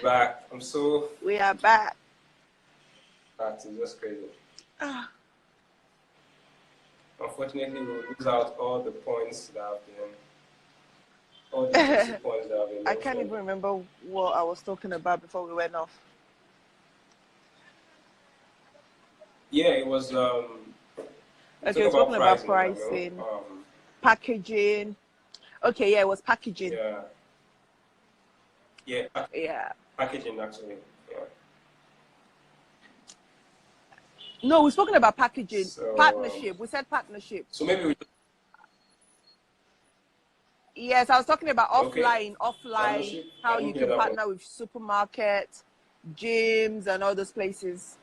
back. I'm so... We are back. That's just crazy. Unfortunately, we'll lose out all the points that have been... All the juicy points that have been... I can't even remember what I was talking about before we went off. Yeah, it was... Okay, we're talking about pricing, packaging. Okay, yeah, it was packaging. Yeah. Packaging, actually. Yeah. No, we're talking about packaging. So, partnership. We said partnership. So maybe we... Yes, I was talking about offline, how you can partner with supermarkets, gyms, and all those places.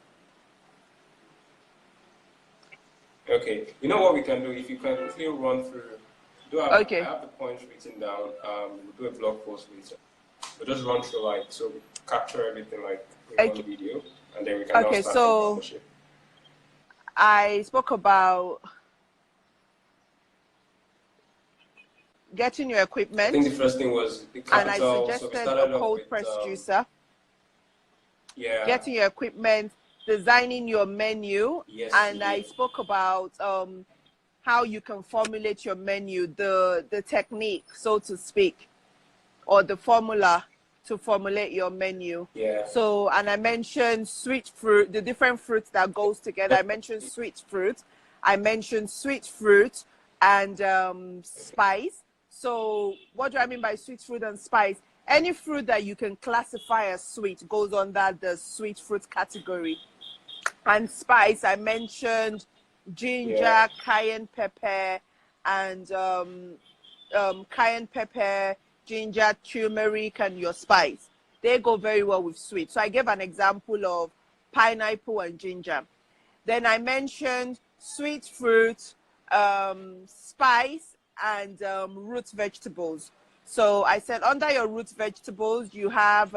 Okay, you know what we can do? If you can quickly run through, I have the points written down. We'll do a blog post later. We'll just run through, like, so we capture everything, like, in one video, and then we can now start the partnership. I spoke about getting your equipment. I think the first thing was the capital. And I suggested a cold press juicer. Yeah. Getting your equipment, designing your menu, and I spoke about how you can formulate your menu, the technique, so to speak, or the formula to formulate your menu. Yeah. So, and I mentioned sweet fruit, the different fruits that goes together. I mentioned sweet fruit. I mentioned sweet fruit and spice. So what do I mean by sweet fruit and spice? Any fruit that you can classify as sweet goes under the sweet fruit category. And spice, I mentioned ginger, cayenne pepper, and cayenne pepper, ginger, turmeric, and your spice. They go very well with sweet. So I gave an example of pineapple and ginger. Then I mentioned sweet fruit, spice, and root vegetables. So I said under your root vegetables, you have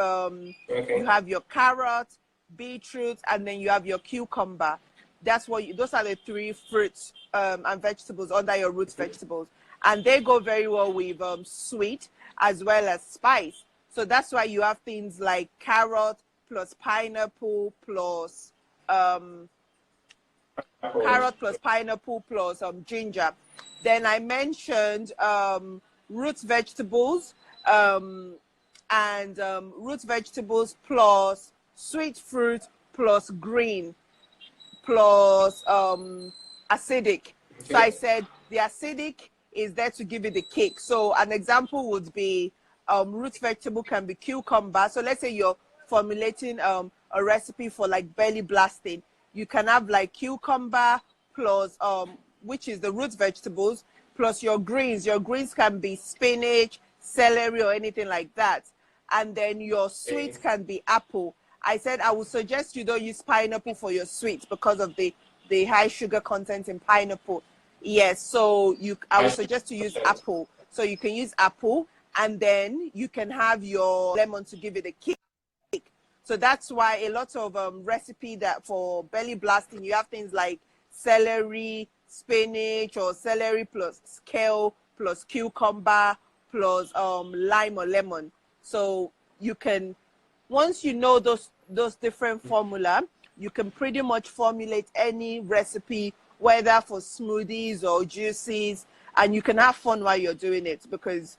your carrot, beetroot, and then you have your cucumber. Those are the three fruits and vegetables under your root vegetables, and they go very well with sweet as well as spice. So that's why you have things like carrot plus pineapple plus ginger. Then I mentioned root vegetables and root vegetables plus sweet fruit plus green plus acidic. So I said the acidic is there to give you the kick. So an example would be root vegetable can be cucumber. So let's say you're formulating a recipe for like belly blasting. You can have like cucumber plus which is the root vegetables plus your greens. Your greens can be spinach, celery, or anything like that. And then your sweet can be apple. I said I would suggest you don't use pineapple for your sweets because of the high sugar content in pineapple. Yes, so I would suggest to use apple. So you can use apple, and then you can have your lemon to give it a kick. So that's why a lot of recipe that for belly blasting, you have things like celery, spinach, or celery plus kale plus cucumber plus lime or lemon. So you can, once you know those different formula, you can pretty much formulate any recipe, whether for smoothies or juices, and you can have fun while you're doing it because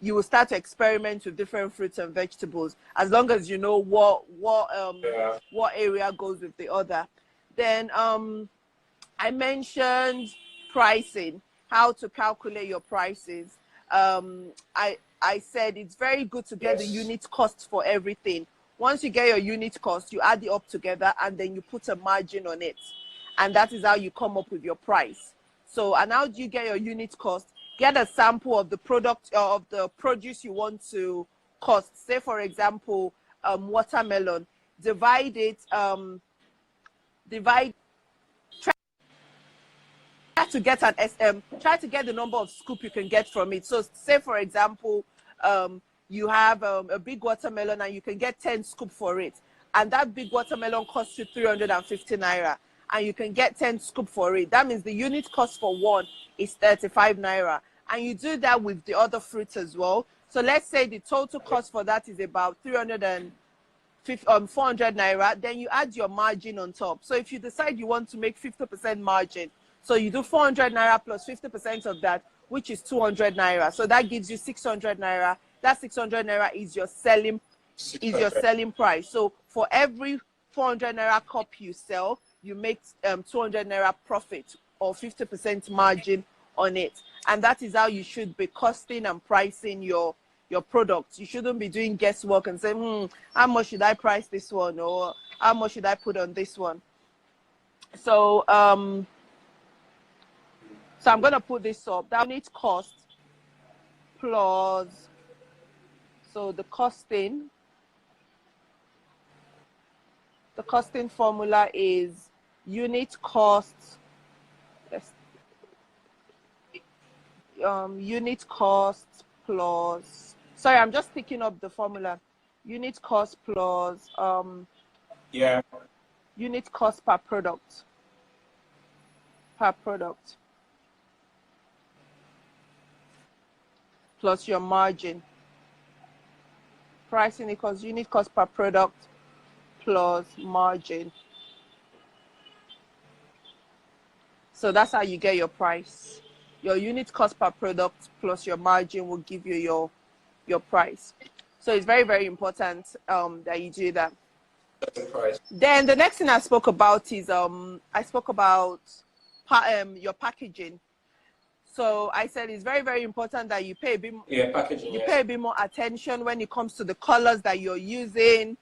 you will start to experiment with different fruits and vegetables as long as you know what area goes with the other. Then I mentioned pricing, how to calculate your prices. I said it's very good to get the unit cost for everything. Once you get your unit cost, you add it up together and then you put a margin on it. And that is how you come up with your price. So, and how do you get your unit cost? Get a sample of the product of the produce you want to cost. Say, for example, watermelon. Divide it, try to get try to get the number of scoop you can get from it. So say, for example, you have a big watermelon and you can get 10 scoop for it. And that big watermelon costs you 350 naira. And you can get 10 scoop for it. That means the unit cost for one is 35 naira. And you do that with the other fruits as well. So let's say the total cost for that is about 300 and 400 naira, then you add your margin on top. So if you decide you want to make 50% margin, so you do 400 naira plus 50% of that, which is 200 naira. So that gives you 600 naira. That 600 naira is your selling price. So for every 400 naira cup you sell, you make 200 naira profit or 50% margin on it. And that is how you should be costing and pricing your products. You shouldn't be doing guesswork and saying, how much should I price this one, or how much should I put on this one? So so I'm going to put this up. That needs cost plus, so the costing formula is unit cost, unit cost plus, sorry, I'm just picking up the formula. Unit cost plus unit cost per product. Plus your margin. Pricing equals unit cost per product plus margin. So that's how you get your price. Your unit cost per product plus your margin will give you your price. So it's very, very important that you do that. Then the next thing I spoke about is I spoke about your packaging. So I said it's very, very important that you pay a bit, pay a bit more attention when it comes to the colors that you're using,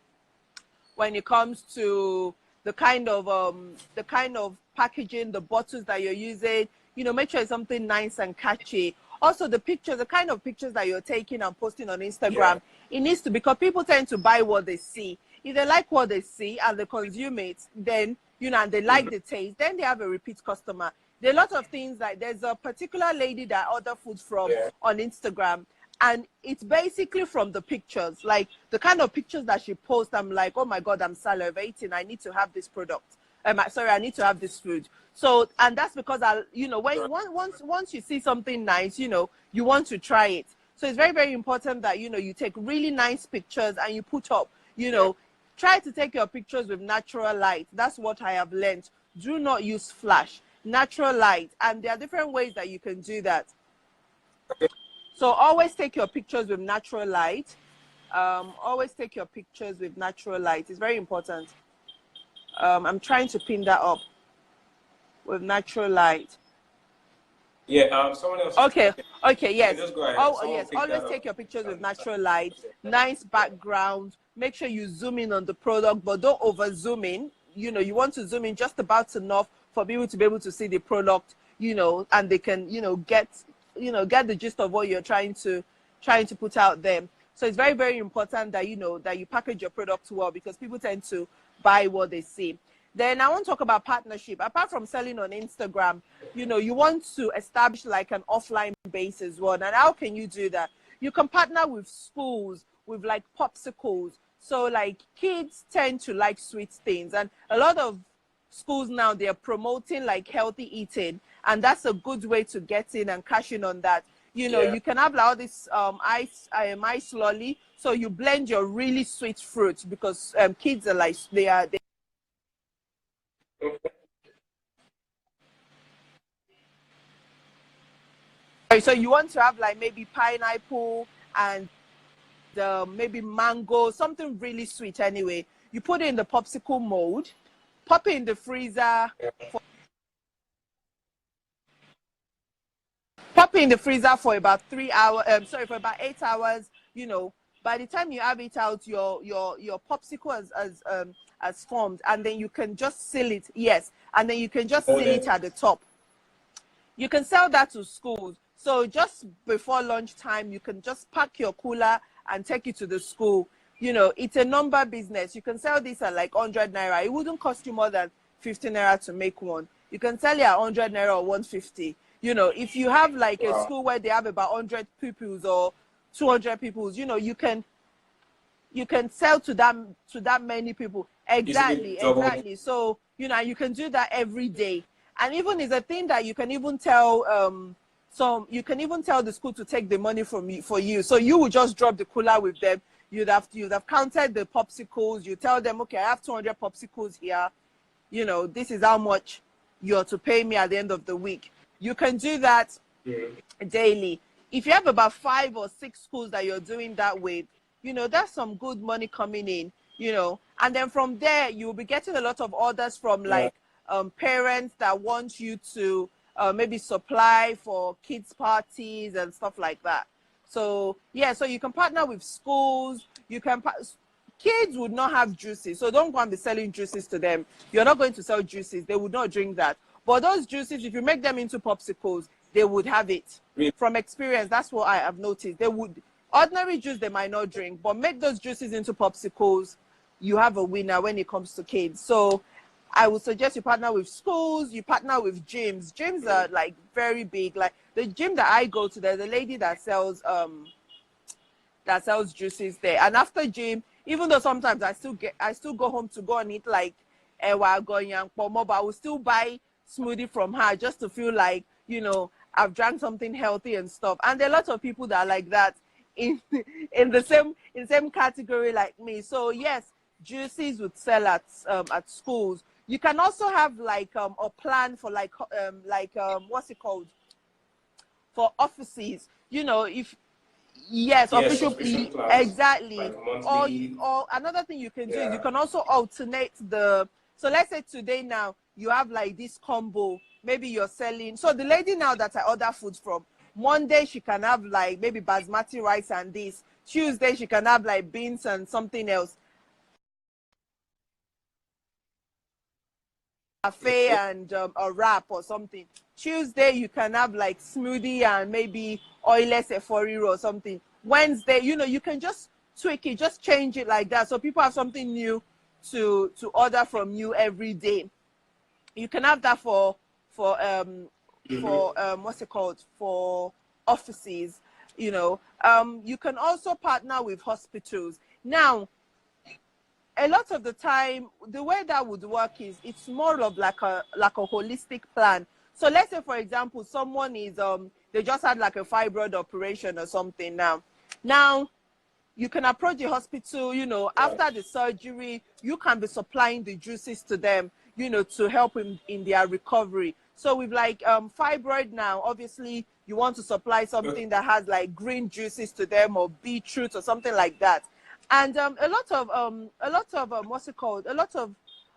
when it comes to the kind of packaging, the bottles that you're using. You know, make sure it's something nice and catchy. Also, the pictures, the kind of pictures that you're taking and posting on Instagram, it needs to, because people tend to buy what they see. If they like what they see and they consume it, then, you know, and they like the taste, then they have a repeat customer. There are a lot of things, like there's a particular lady that I order food from on Instagram, and it's basically from the pictures, like the kind of pictures that she posts. I'm like, oh my God, I'm salivating. I need to have this product. Sorry, I need to have this food. So, and that's because you know, once you see something nice, you know, you want to try it. So it's very, very important that, you know, you take really nice pictures and you put up, you know, try to take your pictures with natural light. That's what I have learned. Do not use flash. Natural light, and there are different ways that you can do that. So always take your pictures with natural light. Always take your pictures with natural light. It's very important. I'm trying to pin that up with natural light. Yeah, someone else. Okay, yes. Just go ahead. Oh, yes, always take your pictures with natural light. Nice background. Make sure you zoom in on the product, but don't over zoom in. You know, you want to zoom in just about enough for people to be able to see the product, you know, and they can, get the gist of what you're trying to put out there. So it's very, very important that, that you package your products well, because people tend to buy what they see. Then I want to talk about partnership. Apart from selling on Instagram, you want to establish like an offline base as well. And how can you do that? You can partner with schools, with like popsicles. So like kids tend to like sweet things, and a lot of schools now, they're promoting like healthy eating, and that's a good way to get in and cash in on that. You can have like all this ice lolly, so you blend your really sweet fruit, because kids are like so you want to have like maybe pineapple and maybe mango, something really sweet. Anyway, you put it in the popsicle mold, pop it in the freezer. Pop it in the freezer for about 3 hours. For about 8 hours. By the time you have it out, your popsicle has formed, and then you can just seal it. Yes, and then you can just seal it at the top. You can sell that to schools. So just before lunchtime, you can just pack your cooler and take it to the school. It's a number business. You can sell this at like 100 naira. It wouldn't cost you more than 50 naira to make one. You can sell it at 100 naira or 150. If you have like a school where they have about 100 pupils or 200 pupils, you can sell to that many people. Exactly. So, you can do that every day. And even is a thing that you can even tell you can even tell the school to take the money for you. So you will just drop the cooler with them. you'd have counted the popsicles. You tell them, okay, I have 200 popsicles here. You know, this is how much you're to pay me at the end of the week. You can do that daily. If you have about 5 or 6 schools that you're doing that with, you know, that's some good money coming in, you know. And then from there, you'll be getting a lot of orders from like parents that want you to maybe supply for kids' parties and stuff like that. So, yeah, so you can partner with schools. You can, kids would not have juices, so don't go and be selling juices to them. You're not going to sell juices. They would not drink that. But those juices, if you make them into popsicles, they would have it. From experience, that's what I have noticed. They would, ordinary juice, they might not drink, but make those juices into popsicles, you have a winner when it comes to kids. So I would suggest you partner with schools, you partner with gyms. Gyms are like very big. Like the gym that I go to, there's a lady that sells juices there. And after gym, even though sometimes I still go home to go and eat like ewa, goyang, pomo, but I will still buy smoothie from her just to feel like, you know, I've drank something healthy and stuff. And there are lots of people that are like that in the same category like me. So yes, juices would sell at schools. You can also have like a plan for like what's it called, for offices. You know, if yes, official exactly. Like or another thing you can do is you can also alternate the. So let's say today now you have like this combo. Maybe you're selling. So the lady now that I order food from, Monday she can have like maybe basmati rice and this. Tuesday she can have like beans and something else. Cafe and a wrap or something. Tuesday you can have like smoothie and maybe oilless efforiro or something. Wednesday, you know, you can just tweak it, just change it like that, so people have something new to order from you every day. You can have that for what's it called, for offices. You know, you can also partner with hospitals. Now, a lot of the time, the way that would work is it's more of like a holistic plan. So let's say, for example, someone is they just had like a fibroid operation or something. Now you can approach the hospital, you know, after the surgery, you can be supplying the juices to them, you know, to help in their recovery. So with like fibroid now, obviously you want to supply something that has like green juices to them, or beetroot or something like that. And a lot of what's it called? A lot of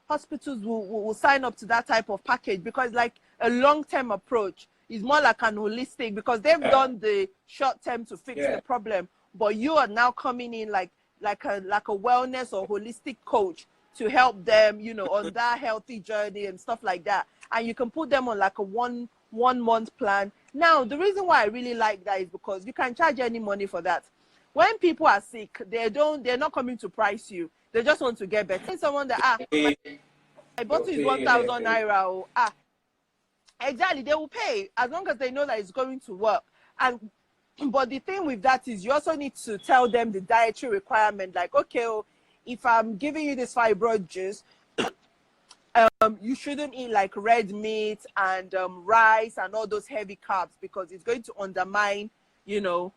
hospitals will sign up to that type of package, because like a long-term approach is more like an holistic, because they've done the short-term to fix the problem, but you are now coming in like a wellness or holistic coach to help them, you know, on that healthy journey and stuff like that. And you can put them on like a one month plan. Now, the reason why I really like that is because you can charge any money for that. When people are sick, they're not coming to price you. They just want to get better. Someone that my bottle is 1,000 naira. Or, exactly, they will pay as long as they know that it's going to work. And but the thing with that is you also need to tell them the dietary requirement. Like, okay, if I'm giving you this fibroid juice, you shouldn't eat like red meat and rice and all those heavy carbs, because it's going to undermine, you know,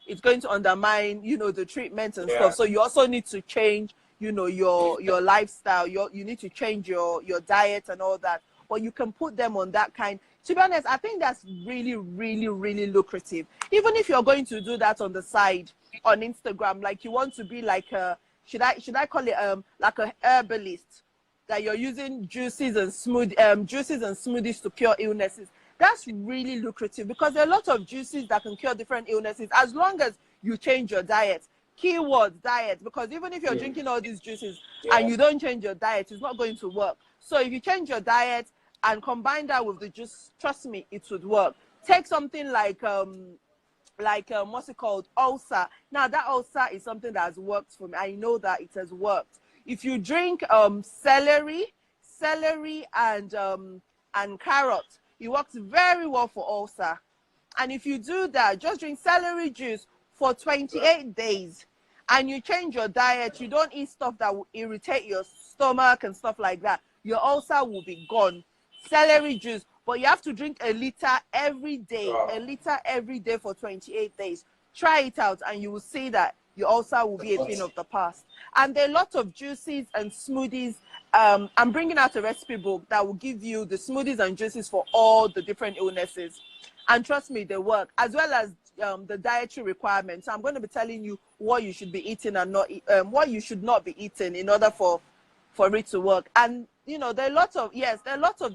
the treatment and stuff. So you also need to change, you know, your lifestyle. You need to change your diet and all that. But you can put them on that kind. To be honest, I think that's really, really, really lucrative. Even if you're going to do that on the side on Instagram, like you want to be like a, should I call it like a herbalist, that you're using juices and smoothies to cure illnesses. That's really lucrative, because there are a lot of juices that can cure different illnesses as long as you change your diet. Keyword diet, because even if you're drinking all these juices and you don't change your diet, it's not going to work. So if you change your diet and combine that with the juice, trust me, it would work. Take something like what's it called, ulcer. Now that ulcer is something that has worked for me. I know that it has worked. If you drink celery and carrot, it works very well for ulcer. And if you do that, just drink celery juice for 28 days and you change your diet, you don't eat stuff that will irritate your stomach and stuff like that, your ulcer will be gone. Celery juice, but you have to drink a liter every day, for 28 days. Try it out and you will see that your ulcer will be a thing of the past. And there are lots of juices and smoothies. I'm bringing out a recipe book that will give you the smoothies and juices for all the different illnesses. And trust me, they work, as well as the dietary requirements. So I'm going to be telling you what you should be eating and not what you should not be eating in order for it to work. And you know, there are lots of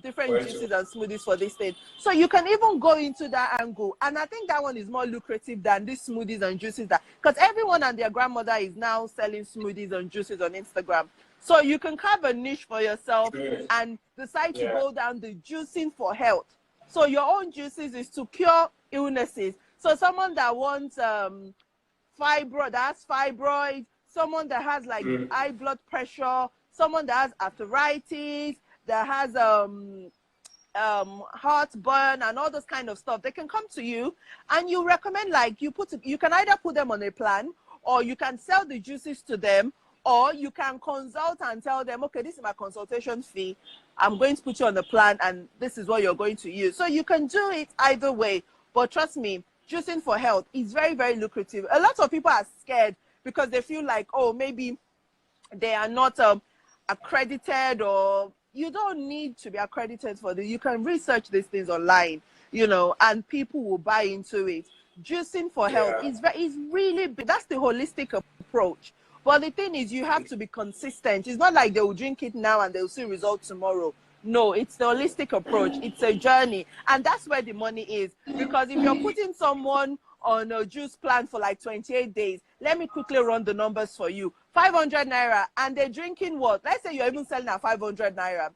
different juices and smoothies for this thing. So you can even go into that angle. And I think that one is more lucrative than these smoothies and juices, that because everyone and their grandmother is now selling smoothies and juices on Instagram. So you can carve a niche for yourself and decide to go down the juicing for health. So your own juices is to cure illnesses. So someone that wants fibroid, someone that has like high blood pressure, someone that has arthritis, that has heartburn and all those kind of stuff, they can come to you and you recommend, like, you can either put them on a plan, or you can sell the juices to them, or you can consult and tell them, okay, this is my consultation fee, I'm going to put you on the plan and this is what you're going to use. So you can do it either way. But trust me, juicing for health is very, very lucrative. A lot of people are scared because they feel like, oh, maybe they are not accredited, or you don't need to be accredited for this. You can research these things online, you know, and people will buy into it. Juicing for health is really big. That's the holistic approach. But the thing is, you have to be consistent. It's not like they will drink it now and they will see results tomorrow. No, it's the holistic approach. It's a journey. And that's where the money is. Because if you're putting someone on a juice plan for like 28 days, let me quickly run the numbers for you. 500 naira, and they're drinking what? Let's say you're even selling at 500 naira.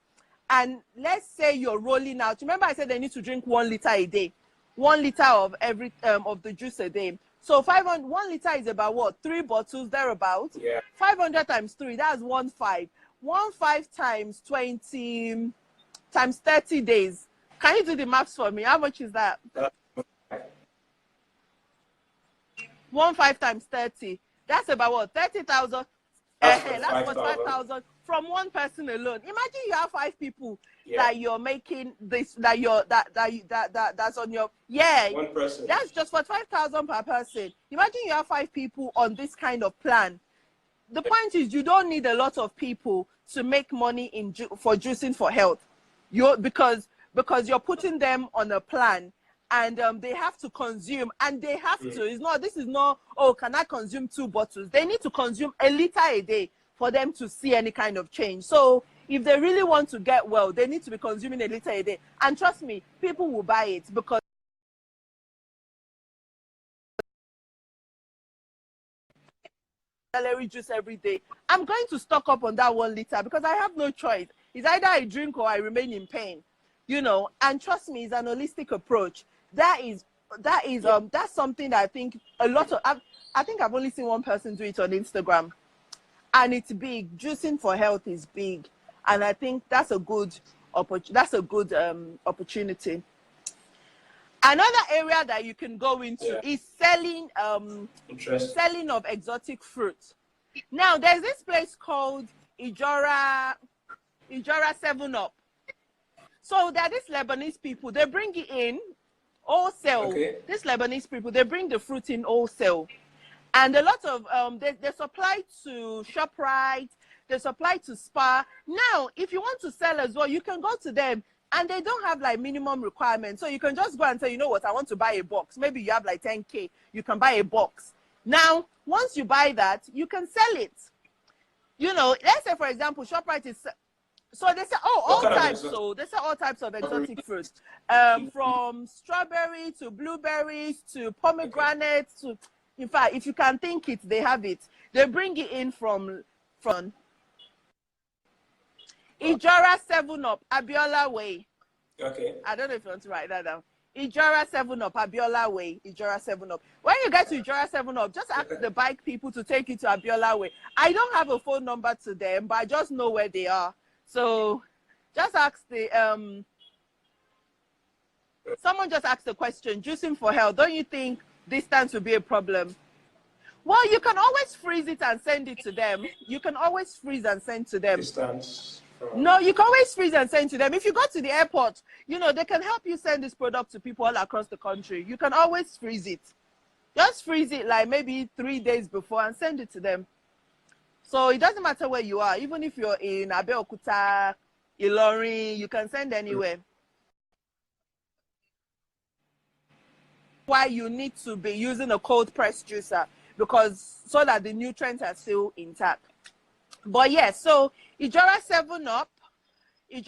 And let's say you're rolling out. Remember I said they need to drink 1 liter a day. 1 liter of every of the juice a day. So 1 liter is about what? 3 bottles thereabouts. Yeah. 500 times 3, that's 1.5. 1.5 times 20 times 30 days. Can you do the maths for me? How much is that? 1.5 times 30. That's about what? 30,000. That's what 5,000 from one person alone. Imagine you have 5 people that you're making this, that's on your, one person. That's just for 5,000 per person. Imagine you have 5 people on this kind of plan. The point is, you don't need a lot of people to make money for juicing for health. Because you're putting them on a plan, and they have to consume, and they have to. This is not, oh, can I consume 2 bottles? They need to consume 1 liter a day for them to see any kind of change. So if they really want to get well, they need to be consuming 1 liter a day. And trust me, people will buy it because celery juice every day. I'm going to stock up on that 1 liter because I have no choice. It's either I drink or I remain in pain, you know. And trust me, it's an holistic approach. That's something that I think a lot of, I think I've only seen one person do it on Instagram, and it's big. Juicing for health is big, and I think that's a good opportunity. Another area that you can go into is selling of exotic fruits. Now there's this place called Ijora 7-Up. So there are these Lebanese people, they bring it in wholesale. These Lebanese people, they bring the fruit in wholesale. And a lot of, they supply to ShopRite, they supply to Spar. Now, if you want to sell as well, you can go to them, and they don't have like minimum requirements. So you can just go and say, you know what, I want to buy a box. Maybe you have like 10K, you can buy a box. Now, once you buy that, you can sell it. You know, let's say, for example, ShopRite is, so they say, oh, all types. So they say all types of exotic fruits, from strawberry to blueberries to pomegranates to, in fact, if you can think it, they have it. They bring it in from Ijora 7-Up, Abiola Way. Okay. I don't know if you want to write that down. Ijora 7-Up, Abiola Way. Ijora 7-Up. When you get to Ijora 7-Up, just ask the bike people to take you to Abiola Way. I don't have a phone number to them, but I just know where they are. So just ask the someone just asked the question, juicing for health, don't you think distance will be a problem? Well, you can always freeze it and send it to them. You can always freeze and send to them. Distance. No, you can always freeze and send to them. If you go to the airport, you know, they can help you send this product to people all across the country. You can always freeze it. Just freeze it like maybe 3 days before and send it to them. So it doesn't matter where you are. Even if you're in Abeokuta, Ilorin, you can send anywhere. Why you need to be using a cold press juicer, because so that the nutrients are still intact. But yeah, so Ijora 7-Up, you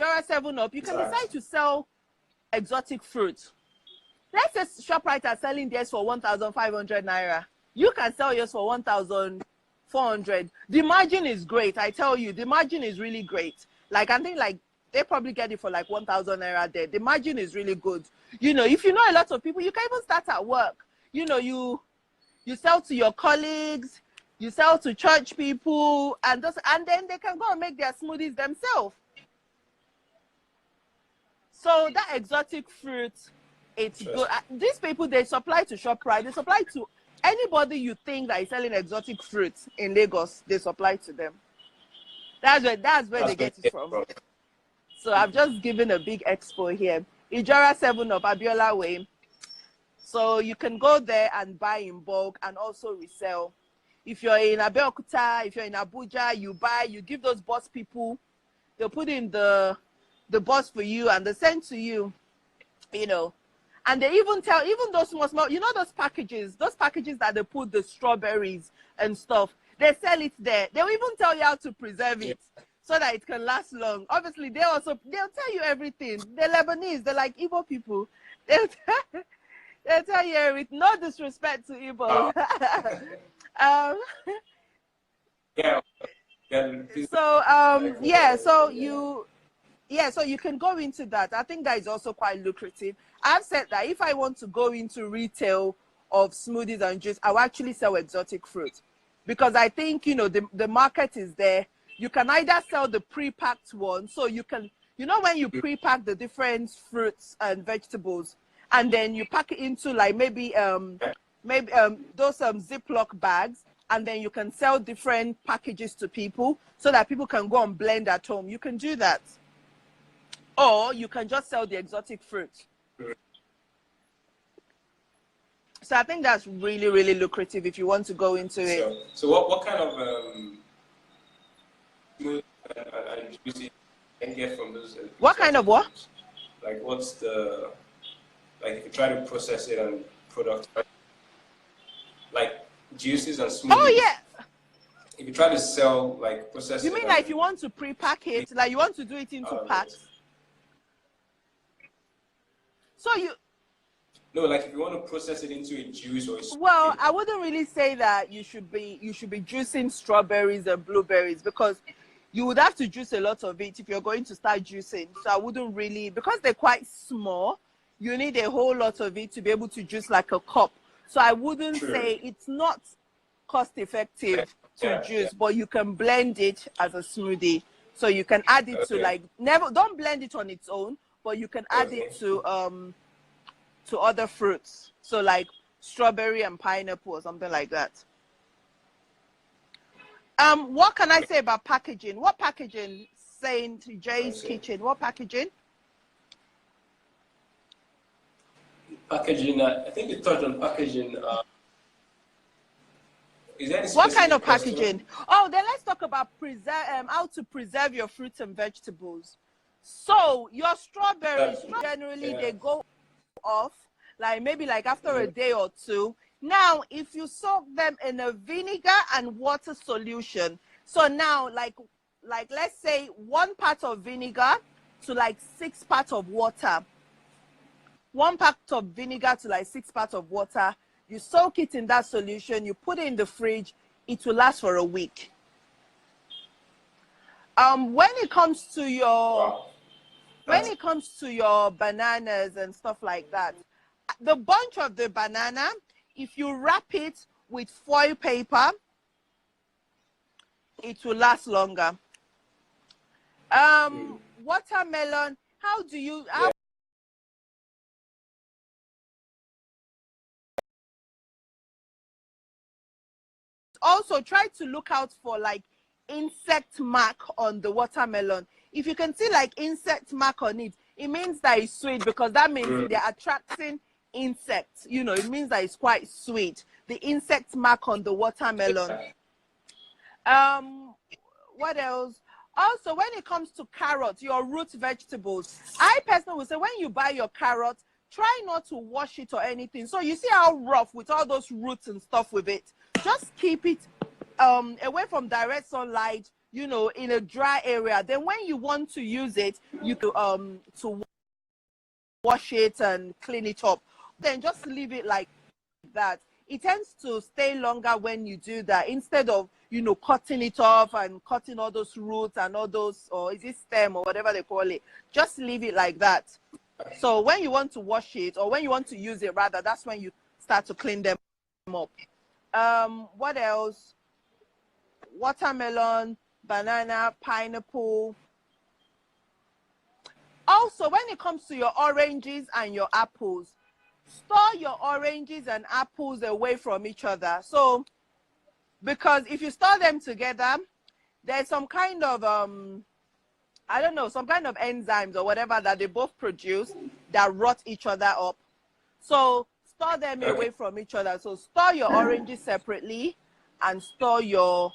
can decide to sell exotic fruit. Let's say ShopRite are selling theirs for 1,500 naira. You can sell yours for 1,400. The margin is great. I tell you, the margin is really great. Like, I think like they probably get it for like 1,000 naira there. The margin is really good. You know, if you know a lot of people, you can even start at work. You know, you sell to your colleagues, you sell to church people, and then they can go and make their smoothies themselves. So that exotic fruit, it's good. These people, they supply to ShopRite. They supply to anybody you think that is selling exotic fruits in Lagos. They supply to them. That's where they get it from. So I've just given a big expo here. Ijora 7-Up, Abiola Way. So you can go there and buy in bulk and also resell. If you're in Abeokuta, if you're in Abuja, you buy, you give those boss people, they'll put in the boss for you and they send to you, you know. And they even tell, even those small, you know, those packages that they put the strawberries and stuff, they sell it there. They'll even tell you how to preserve it so that it can last long. Obviously, they'll tell you everything. They're Lebanese, they're like Igbo people. They'll tell you everything. No disrespect to Igbo. So you can go into that. I think that is also quite lucrative. I've said that if I want to go into retail of smoothies and juice, I will actually sell exotic fruit, because I think, you know, the market is there. You can either sell the pre-packed one, so you can, you know, when you pre-pack the different fruits and vegetables, and then you pack it into like maybe those Ziploc bags, and then you can sell different packages to people so that people can go and blend at home. You can do that. Or you can just sell the exotic fruit. So I think that's really, really lucrative if you want to go into it. So what kind of juice can get from those? What kind of what? Like what's the, like if you try to process it and product, like juices and smoothies? Oh yeah. If you try to sell, like process it. You mean like if you want to pre-pack it, like you want to do it into packs? So you... No, like if you want to process it into a juice or a smoothie. Well, I wouldn't really say that you should be juicing strawberries and blueberries, because you would have to juice a lot of it if you're going to start juicing. So I wouldn't really, because they're quite small, you need a whole lot of it to be able to juice like a cup. So I wouldn't say it's not cost effective to juice, but you can blend it as a smoothie. So you can add it to like, don't blend it on its own, but you can add it to other fruits. So like strawberry and pineapple or something like that. What can I say about packaging? What packaging? Saint J's Kitchen. What packaging? Packaging. I think you touched on packaging. Is there any what kind of packaging? Oh, then let's talk about how to preserve your fruits and vegetables. So your strawberries, generally they go off like maybe like after a day or two. Now, if you soak them in a vinegar and water solution, so now like let's say 1 part of vinegar to like 6 parts of water. 1 part of vinegar to like 6 parts of water. You soak it in that solution, you put it in the fridge, it will last for a week. When it comes to your bananas and stuff like that, the bunch of the banana, if you wrap it with foil paper, it will last longer. Watermelon, also try to look out for like insect mark on the watermelon. If you can see like insect mark on it, it means that it's sweet, because that means they're attracting insects. You know, it means that it's quite sweet. the insect mark on the watermelon. What else? Also, when it comes to carrots, your root vegetables, I personally would say when you buy your carrots, try not to wash it or anything. So you see how rough with all those roots and stuff with it. Just keep it away from direct sunlight, you know, in a dry area. Then when you want to use it, you can to wash it and clean it up. Then just leave it like that. It tends to stay longer when you do that, instead of, you know, cutting it off and cutting all those roots and all those, or is it stem or whatever they call it. Just leave it like that. So when you want to wash it, or when you want to use it rather, that's when you start to clean them up. What else? Watermelon, banana, pineapple. Also, when it comes to your oranges and your apples, store your oranges and apples away from each other. So, because if you store them together, there's some kind of, I don't know, some kind of enzymes or whatever that they both produce that rot each other up. So, store them away from each other. So, store your oranges separately and store your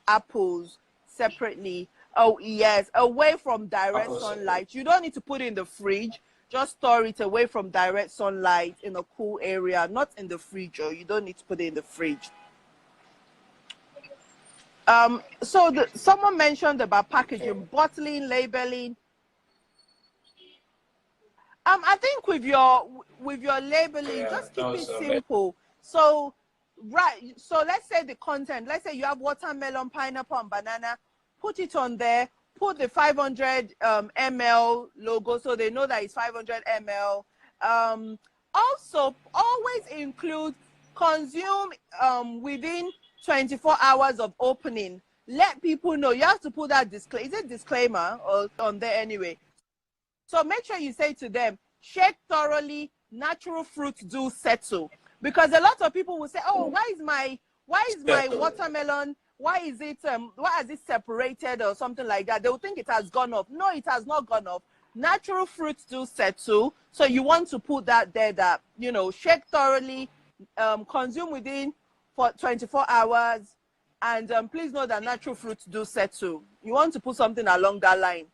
apples separately. Oh, yes, away from direct sunlight. You don't need to put it in the fridge. Just store it away from direct sunlight in a cool area, not in the fridge. Or you don't need to put it in the fridge. So someone mentioned about packaging, bottling, labeling. I think with your labeling, just keep it simple. So so let's say the content. Let's say you have watermelon, pineapple, and banana. Put it on there. Put the 500 ml logo so they know that it's 500 ml. Also, always include consume within 24 hours of opening. Let people know. You have to put that disclaimer. Is it disclaimer or on there anyway? So make sure you say to them, shake thoroughly, natural fruits do settle. Because a lot of people will say, oh, why is my watermelon, why has it separated or something like that? They will think it has gone off. No, it has not gone off. Natural fruits do settle. So you want to put that there that, you know, shake thoroughly, consume within for 24 hours. And please know that natural fruits do settle. You want to put something along that line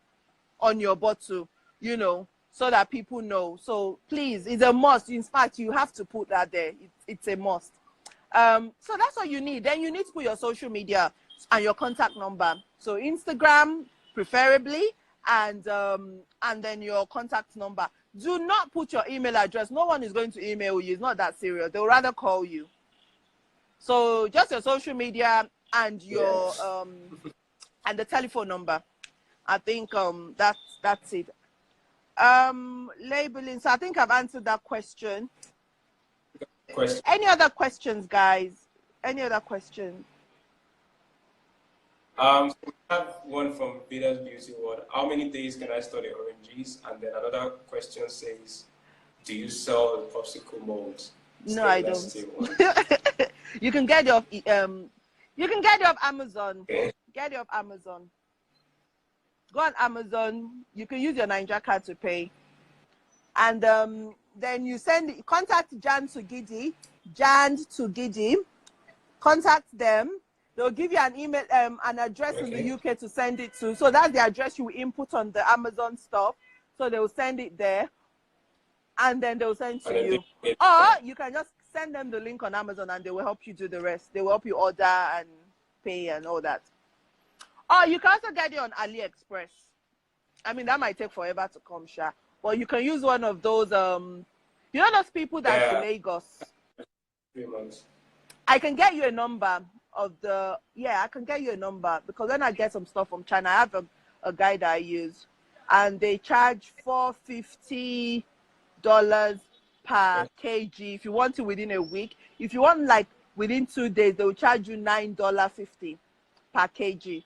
on your bottle, you know, so that people know. So please, it's a must. In fact, you have to put that there. It's a must. So that's all you need. Then you need to put your social media and your contact number. So Instagram, preferably, and then your contact number. Do not put your email address. No one is going to email you. It's not that serious. They'll rather call you. So just your social media and your and the telephone number. I think that's it. Labeling. So I think I've answered that question. Any other questions, guys? Any other questions? So we have one from Peter's Beauty World. How many days can I store the oranges? And then another question says, do you sell the popsicle molds? No, I don't. You can get it off. You can get it off Amazon. Okay. Get it off Amazon. Go on Amazon. You can use your Ninja card to pay, and then you contact Jan to Gidi. Contact them. They'll give you an email, an address in the UK to send it to. So that's the address you input on the Amazon stuff. So they will send it there, and then they'll send to you. Or you can just send them the link on Amazon, and they will help you do the rest. They will help you order and pay and all that. Or you can also get it on AliExpress. I mean, that might take forever to come, Sha. But you can use one of those, you know those people that in Lagos? 3 months. I can get you a number of I can get you a number, because when I get some stuff from China, I have a guy that I use, and they charge $450 per kg if you want it within a week. If you want like within 2 days, they will charge you $9.50 per kg.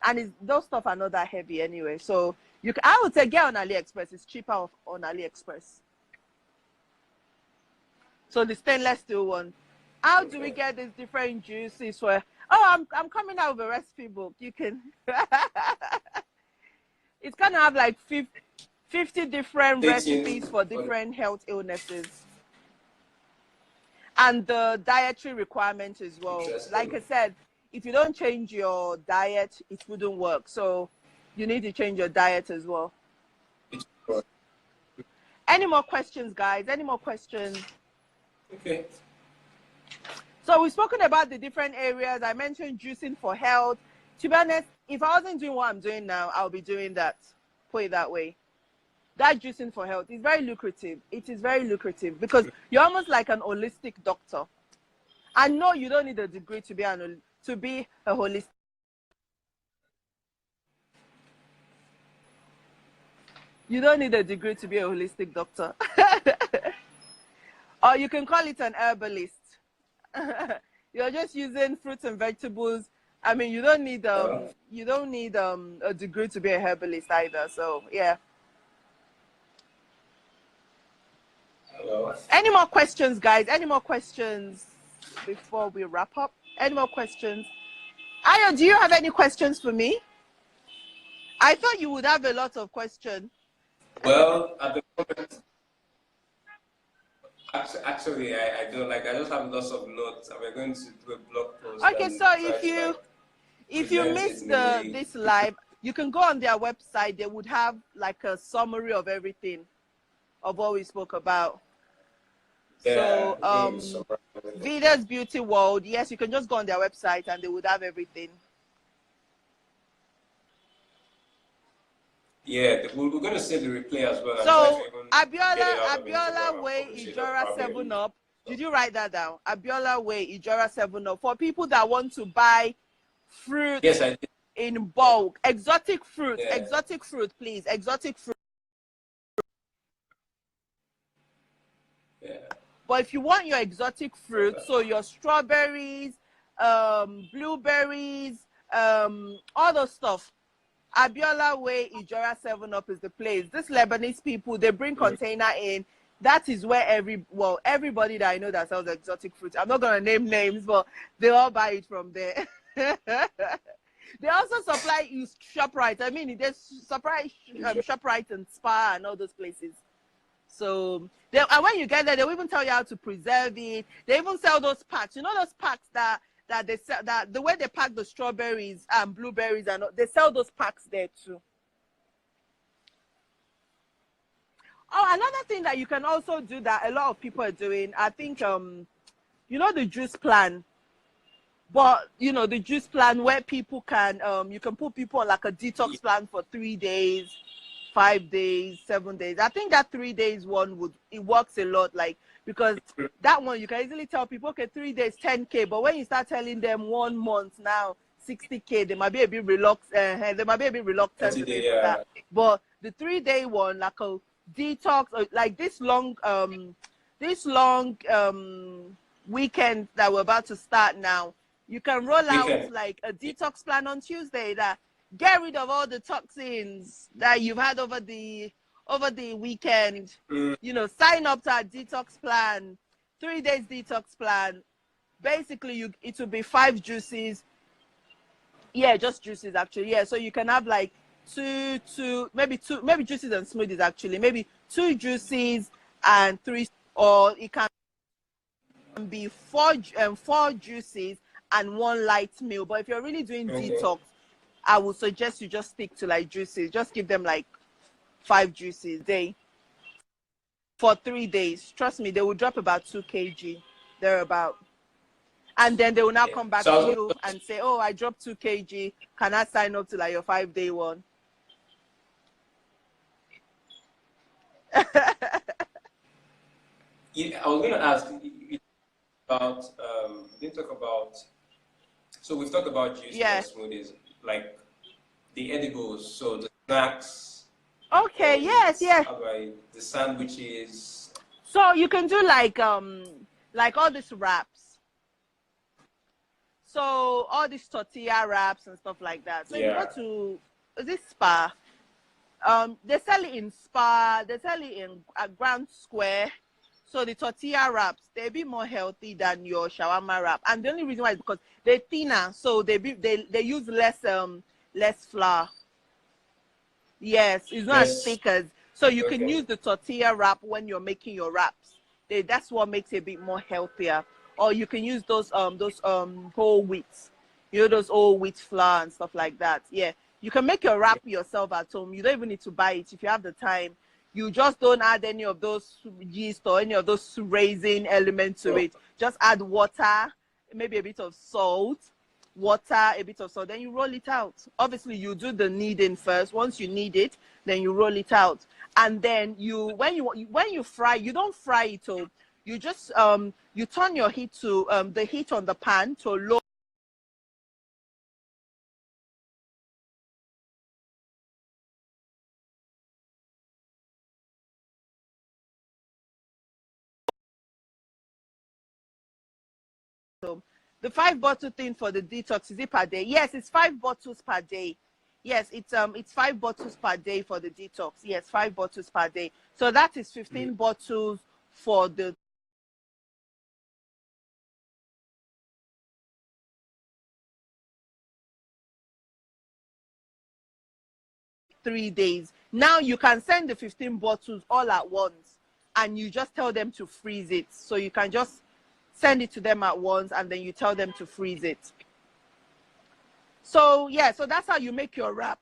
And those stuff are not that heavy anyway. So I would say get on AliExpress. It's cheaper on AliExpress. So the stainless steel one. How do we get these different juices? I'm coming out with a recipe book. You can. It's gonna have like 50 different recipes for different health illnesses. and the dietary requirement as well. Like I said, if you don't change your diet, it wouldn't work. So you need to change your diet as well. Any more questions, guys? Any more questions? Okay. So we've spoken about the different areas. I mentioned juicing for health. To be honest, if I wasn't doing what I'm doing now, I'll be doing that. Put it that way. That juicing for health is very lucrative. It is very lucrative because you're almost like an holistic doctor. I know you don't need a degree to be a holistic. You don't need a degree to be a holistic doctor. Or you can call it an herbalist. You're just using fruits and vegetables. I mean, you don't need a degree to be a herbalist either. So yeah. Hello. Any more questions, guys? Any more questions before we wrap up? Any more questions? Ayo, do you have any questions for me? I thought you would have a lot of questions. Well, at the moment, actually, I don't like. I just have lots of notes, and we're going to do a blog post. Okay, so if you missed this live, you can go on their website. They would have like a summary of everything, of what we spoke about. Yeah, so Vida's Beauty World. Yes, you can just go on their website, and they would have everything. Yeah, we're going to save the replay as well. So Abiola Way Ijora 7-Up. Did you write that down? Abiola Way Ijora 7-Up. For people that want to buy fruit, yes, I did. In bulk, exotic fruit, exotic fruit, please, exotic fruit. Yeah. But if you want your exotic fruit, so your strawberries, blueberries, all those stuff, Abiola Way Ijora 7-Up is the place. This Lebanese people, they bring container in. That is where everybody that I know that sells exotic fruit, I'm not going to name names, but they all buy it from there. They also supply you ShopRite. I mean, they supply ShopRite and Spa and all those places. So, and when you get there, they'll even tell you how to preserve it. They even sell those packs. You know those packs that they sell, that the way they pack the strawberries and blueberries, and they sell those packs there too. Oh, another thing that you can also do that a lot of people are doing, I think, you know, the juice plan. But, you know, the juice plan where people can, you can put people on like a detox plan for 3 days, 5 days, 7 days. I think that 3 days one it works a lot, like, because that one you can easily tell people, okay, 3 days, 10K. But when you start telling them 1 month now, 60K, they might be a bit reluctant. They might be a bit reluctant to pay for that. But the 3 day one, like a detox, like this long weekend that we're about to start now, you can roll out like a detox plan on Tuesday that get rid of all the toxins that you've had over the weekend. You know, sign up to our detox plan, 3 days detox plan. Basically, it will be 5 juices. Yeah, just juices actually. Yeah, so you can have like maybe juices and smoothies actually. Maybe 2 juices and 3, or it can be 4 juices and 1 light meal. But if you're really doing detox, I would suggest you just stick to like juices. Just give them like 5 juices a day for 3 days. Trust me, they will drop about 2 kg thereabout. And then they will now come back to you and say, oh, I dropped 2 kg. Can I sign up to like your 5-day one? Yeah, I was going to ask about, we didn't talk about, so we've talked about juices and smoothies, like the edibles, so the snacks. Okay, yes. The sandwiches. So you can do like all these wraps. So all these tortilla wraps and stuff like that. So you go to, is it Spa? They sell it in Spa, they sell it in Grand Square. So the tortilla wraps, they'll be more healthy than your shawarma wrap. And the only reason why is because they're thinner, so they use less flour. Yes, it's not as thick as, so you can use the tortilla wrap when you're making your wraps. That's what makes it a bit more healthier. or you can use those whole wheats, you know, those whole wheat flour and stuff like that. Yeah, you can make your wrap yourself at home. You don't even need to buy it if you have the time. You just don't add any of those yeast or any of those raisin elements to it. Just add water, maybe a bit of salt, water, a bit of salt, then you roll it out. Obviously, you do the kneading first. Once you knead it, then you roll it out. And then when you fry, you don't fry it all. You just you turn your heat to the heat on the pan to low. The 5-bottle thing for the detox, is it per day? Yes, it's 5 bottles per day. Yes, it's 5 bottles per day for the detox. Yes, 5 bottles per day. So that is 15 bottles for the 3 days. Now you can send the 15 bottles all at once, and you just tell them to freeze it. So you can just send it to them at once, and then you tell them to freeze it. So yeah, so that's how you make your wrap.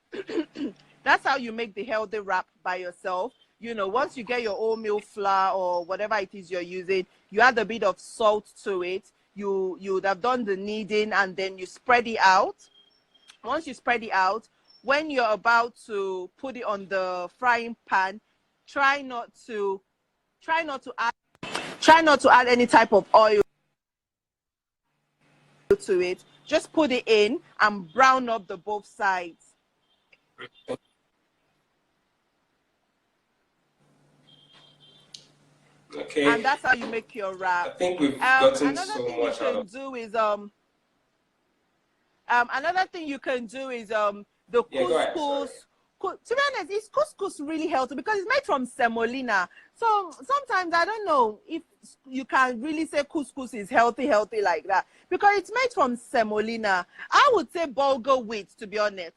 That's how you make the healthy wrap by yourself. You know, once you get your oatmeal flour or whatever it is you're using, you add a bit of salt to it. You would have done the kneading, and then you spread it out. Once you spread it out, when you're about to put it on the frying pan, try not to add any type of oil to it. Just put it in and brown up the both sides. Okay. And that's how you make your wrap. I think we've gotten another so thing much you can do is another thing you can do is the couscous. To be honest, is couscous really healthy because it's made from semolina? So sometimes I don't know if you can really say couscous is healthy like that, because it's made from semolina. I would say bulgur wheat, to be honest.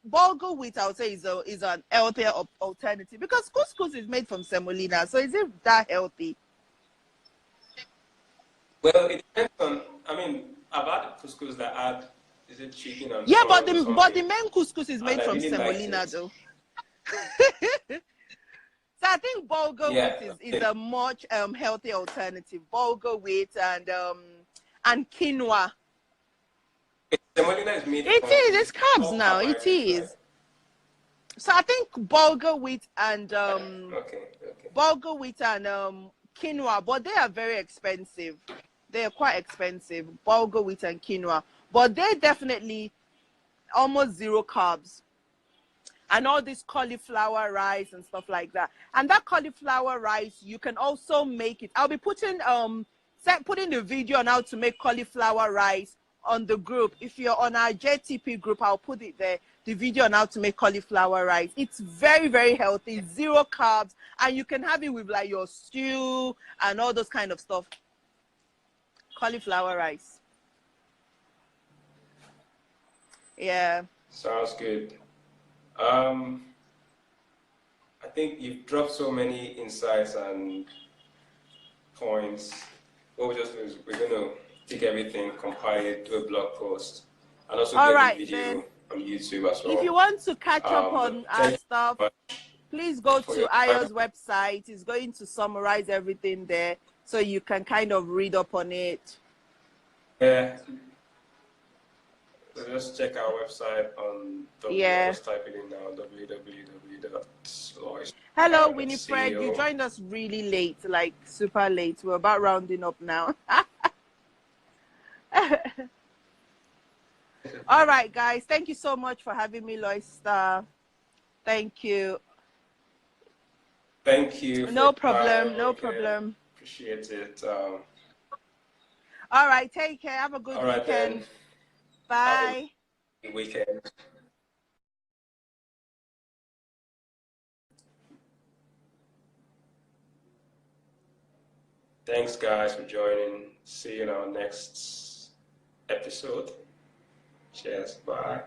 Bulgur wheat, I would say, is an healthier alternative, because couscous is made from semolina. So is it that healthy? Well, it depends on. I mean, I've had couscous that add, is it chicken and Yeah, corn but the main couscous is made from really semolina, though. So I think bulgur wheat is a much healthy alternative. Bulgur wheat and quinoa. Semolina is made. It's carbs now. It is. Right? So I think bulgur wheat and bulgur wheat and quinoa, but they are very expensive. They are quite expensive. Bulgur wheat and quinoa, but they definitely almost zero carbs. And all this cauliflower rice and stuff like that. And that cauliflower rice, you can also make it. I'll be putting the video on how to make cauliflower rice on the group. If you're on our JTP group, I'll put it there. The video on how to make cauliflower rice. It's very, very healthy, zero carbs, and you can have it with like your stew and all those kind of stuff. Cauliflower rice. Yeah. Sounds good. I think you've dropped so many insights and points. What we just do is we're going to take everything, compile it, do a blog post, and also get the video on YouTube as well. If you want to catch up on our stuff, please go to Ayo's website. It's going to summarize everything there, so you can kind of read up on it. Yeah. So just check our website on just type it in now, www.loystar.co. Hello, Winifred. You joined us really late, like super late. We're about rounding up now. All right, guys. Thank you so much for having me, Loystar. Thank you. Thank you. No problem. No problem. Appreciate it. All right. Take care. Have a good weekend. Bye. Good weekend. Thanks, guys, for joining. See you in our next episode. Cheers. Bye.